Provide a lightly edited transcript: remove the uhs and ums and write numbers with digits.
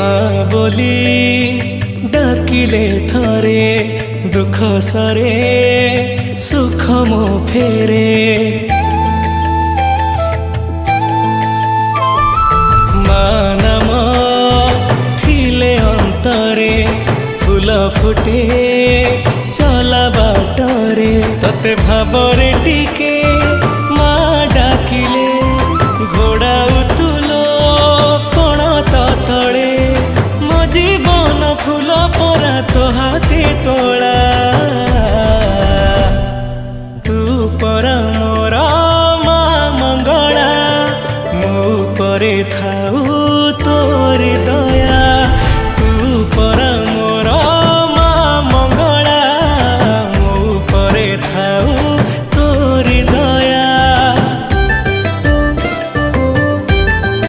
माँ बोली डाकिले थरे दुख सरे सुख मो फेरे माँ नाम थिले अंतरे फूल फुटे चला बाटरे तते भाबरे टिके माँ डाकिले घोड़ा उतुलो पण तले मो जीवन फूल परा तो हाथे तोड़ा तू परा मोरा माँ मंगला मो परे था